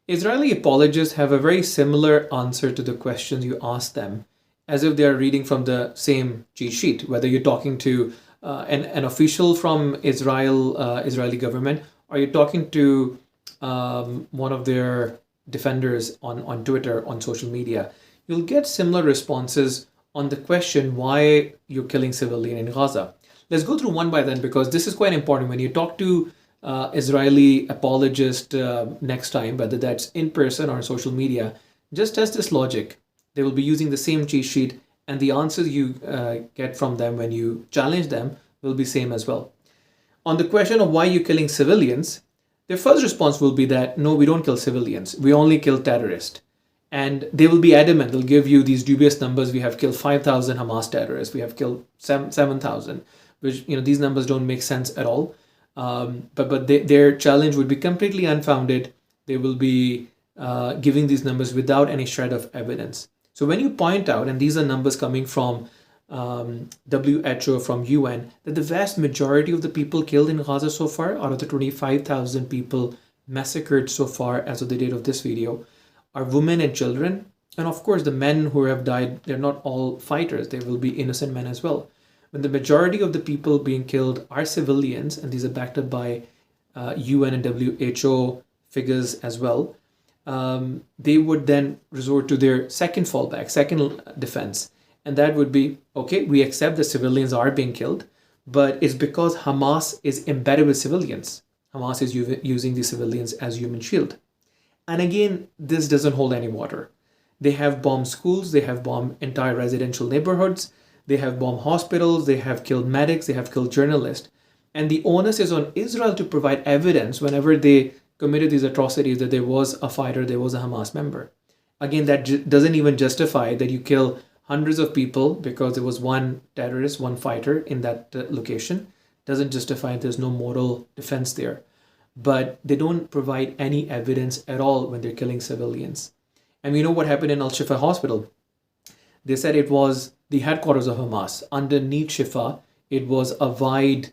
Israeli apologists have a very similar answer to the questions you ask them, as if they are reading from the same cheat sheet, whether you're talking to an official from Israeli government, or you're talking to one of their defenders on Twitter, on social media. You'll get similar responses on the question why you're killing civilian in Gaza. Let's go through one by then, because this is quite important. When you talk to Israeli apologist next time, whether that's in person or on social media, just test this logic. They will be using the same cheat sheet, and the answers you get from them when you challenge them will be same as well. On the question of why you're killing civilians, their first response will be that, no, we don't kill civilians. We only kill terrorists. And they will be adamant. They'll give you these dubious numbers. We have killed 5,000 Hamas terrorists. We have killed 7,000, which, these numbers don't make sense at all. But their challenge would be completely unfounded. They will be giving these numbers without any shred of evidence. So when you point out, and these are numbers coming from WHO, from UN, that the vast majority of the people killed in Gaza so far, out of the 25,000 people massacred so far as of the date of this video, are women and children. And of course, the men who have died, they're not all fighters. There will be innocent men as well. When the majority of the people being killed are civilians, and these are backed up by UN and WHO figures as well, they would then resort to their second fallback, second defense. And that would be, okay, we accept that civilians are being killed, but it's because Hamas is embedded with civilians. Hamas is using the civilians as human shield. And again, this doesn't hold any water. They have bombed schools, they have bombed entire residential neighborhoods, they have bombed hospitals, they have killed medics, they have killed journalists. And the onus is on Israel to provide evidence whenever they committed these atrocities that there was a fighter, there was a Hamas member. Again, that doesn't even justify that you kill hundreds of people because there was one terrorist, one fighter in that location. Doesn't justify there's no moral defense there. But they don't provide any evidence at all when they're killing civilians. And we know what happened in Al-Shifa hospital. They said it was the headquarters of Hamas. Underneath Shifa, it was a wide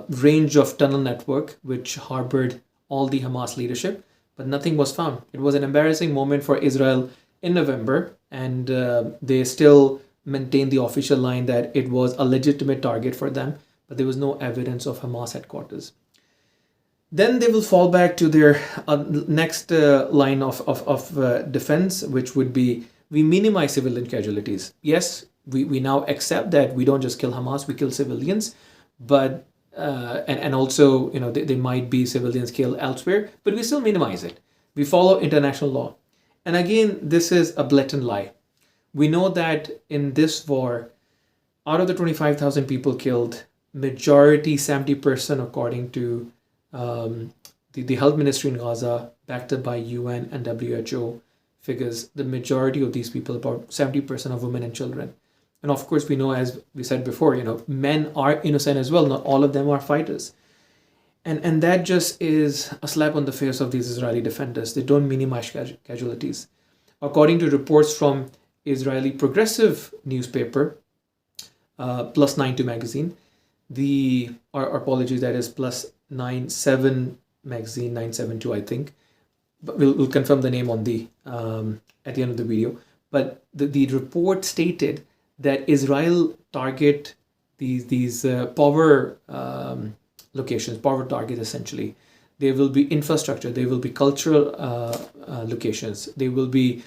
range of tunnel network which harbored all the Hamas leadership, but nothing was found. It was an embarrassing moment for Israel in November, and they still maintained the official line that it was a legitimate target for them, but there was no evidence of Hamas headquarters. Then they will fall back to their next line of defense, which would be, we minimize civilian casualties. Yes, we now accept that we don't just kill Hamas, we kill civilians, but and also, there might be civilians killed elsewhere, but we still minimize it. We follow international law. And again, this is a blatant lie. We know that in this war, out of the 25,000 people killed, majority, 70%, according to the health ministry in Gaza, backed up by UN and WHO figures, the majority of these people, about 70%, of women and children. And of course, we know, as we said before, men are innocent as well. Not all of them are fighters. And that just is a slap on the face of these Israeli defenders. They don't minimize casualties. According to reports from Israeli progressive newspaper, Plus 92 magazine, our apologies, that is Plus 97 magazine, 972, I think. But we'll confirm the name on the at the end of the video. But the report stated that Israel target these power locations, power targets essentially. There will be infrastructure, there will be cultural locations, there will be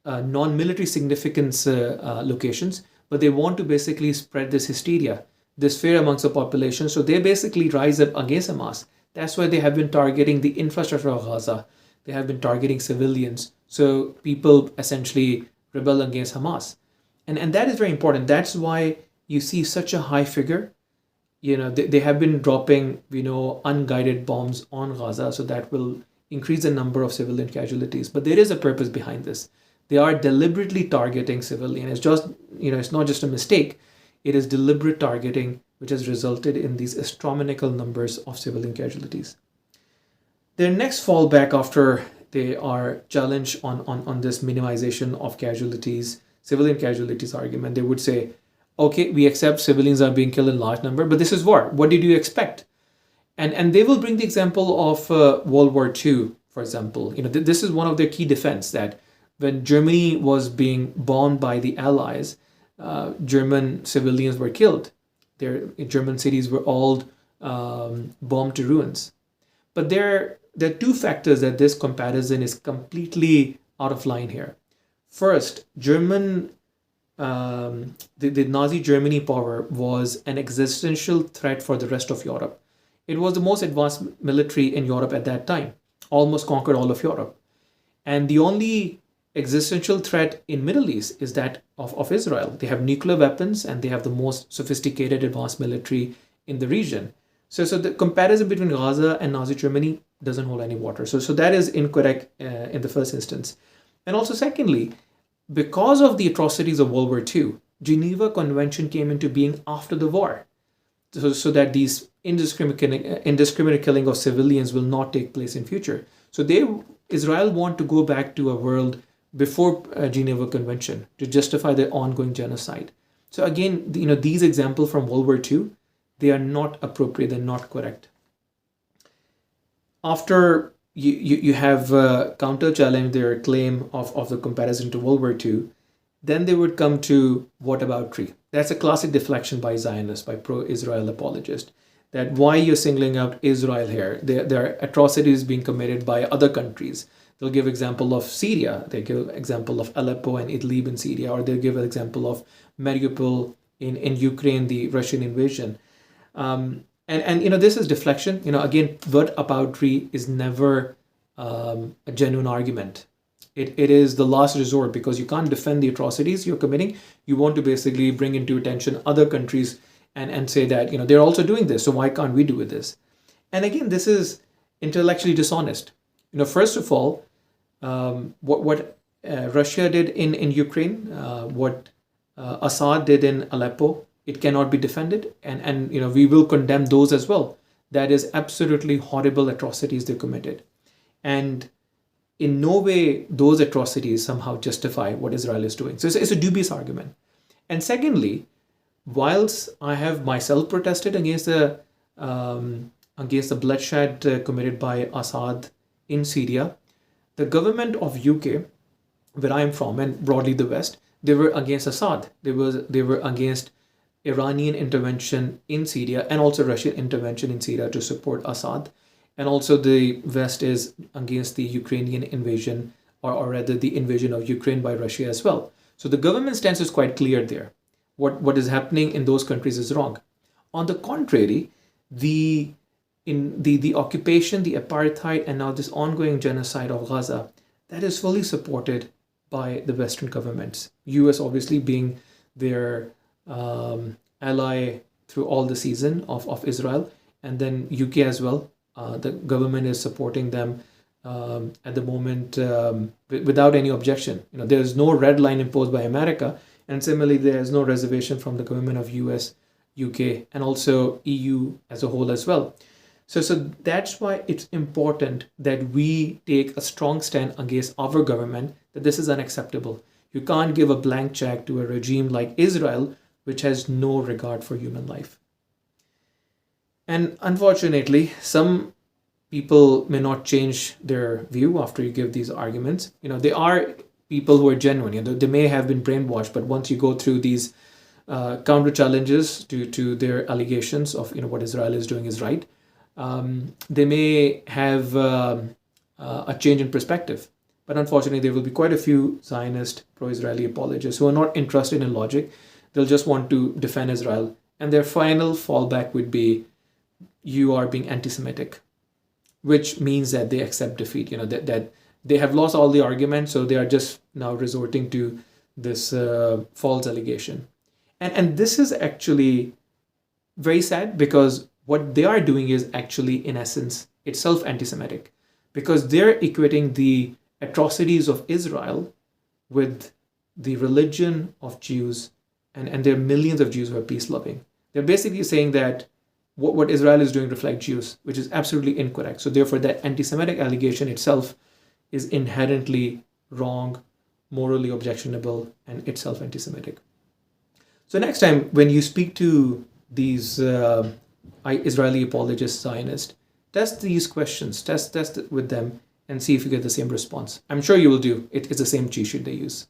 non-military significance locations, but they want to basically spread this hysteria, this fear amongst the population. So they basically rise up against Hamas. That's why they have been targeting the infrastructure of Gaza. They have been targeting civilians. So people essentially rebel against Hamas. And that is very important. That's why you see such a high figure. They have been dropping, unguided bombs on Gaza. So that will increase the number of civilian casualties. But there is a purpose behind this. They are deliberately targeting civilians. It's just, it's not just a mistake. It is deliberate targeting, which has resulted in these astronomical numbers of civilian casualties. Their next fallback after they are challenged on this minimization of casualties, civilian casualties argument, they would say, okay, we accept civilians are being killed in large number, but this is war. What did you expect? And they will bring the example of World War II. for example. This is one of their key defense, that when Germany was being bombed by the Allies, German civilians were killed. Their German cities were all bombed to ruins. But there are two factors that this comparison is completely out of line here. First, the Nazi Germany power was an existential threat for the rest of Europe. It was the most advanced military in Europe at that time, almost conquered all of Europe. And the only existential threat in Middle East is that of Israel. They have nuclear weapons and they have the most sophisticated advanced military in the region. So the comparison between Gaza and Nazi Germany doesn't hold any water. So that is incorrect in the first instance. And also secondly, because of the atrocities of World War II, Geneva Convention came into being after the war, so that these indiscriminate killing of civilians will not take place in future. So Israel want to go back to a world before Geneva Convention to justify their ongoing genocide. So again, these examples from World War II, they are not appropriate, they're not correct. After you have counter-challenged their claim of the comparison to World War II, then they would come to whataboutery. That's a classic deflection by Zionists, by pro-Israel apologists, that why you're singling out Israel here. There are atrocities being committed by other countries. They'll give example of Syria, they give example of Aleppo and Idlib in Syria, or they'll give an example of Mariupol in Ukraine, the Russian invasion. And this is deflection. Again, whataboutery is never a genuine argument. It is the last resort, because you can't defend the atrocities you're committing. You want to basically bring into attention other countries and say that they're also doing this, so why can't we do this? And again, this is intellectually dishonest. First of all, what Russia did in Ukraine, what Assad did in Aleppo, it cannot be defended, and we will condemn those as well. That is absolutely horrible atrocities they committed, and in no way those atrocities somehow justify what Israel is doing. So it's a dubious argument. And secondly, whilst I have myself protested against the bloodshed committed by Assad in Syria, the government of UK, where I am from, and broadly the West, they were against Assad. They were against Iranian intervention in Syria and also Russian intervention in Syria to support Assad. And also the West is against the Ukrainian invasion, or rather the invasion of Ukraine by Russia as well. So the government stance is quite clear there. What is happening in those countries is wrong. On the contrary, the occupation, the apartheid, and now this ongoing genocide of Gaza, that is fully supported by the Western governments. US obviously being their ally through all the season of Israel, and then UK as well. The government is supporting them at the moment without any objection. There is no red line imposed by America, and similarly there is no reservation from the government of US, UK, and also EU as a whole as well. So that's why it's important that we take a strong stand against our government, that this is unacceptable. You can't give a blank check to a regime like Israel, which has no regard for human life. And unfortunately, some people may not change their view after you give these arguments. There are people who are genuine. They may have been brainwashed, but once you go through these counter challenges to their allegations of what Israel is doing is right, they may have a change in perspective. But unfortunately, there will be quite a few Zionist pro-Israeli apologists who are not interested in logic. They'll just want to defend Israel. And their final fallback would be, you are being anti-Semitic, which means that they accept defeat. That they have lost all the arguments, so they are just now resorting to this false allegation. And this is actually very sad, because what they are doing is actually, in essence, itself anti-Semitic, because they're equating the atrocities of Israel with the religion of Jews, and there are millions of Jews who are peace-loving. They're basically saying that what Israel is doing reflects Jews, which is absolutely incorrect. So therefore, that anti-Semitic allegation itself is inherently wrong, morally objectionable, and itself anti-Semitic. So next time, when you speak to these Israeli apologist Zionists, test these questions, test it with them, and see if you get the same response. I'm sure you will do. It's the same cheat sheet they use.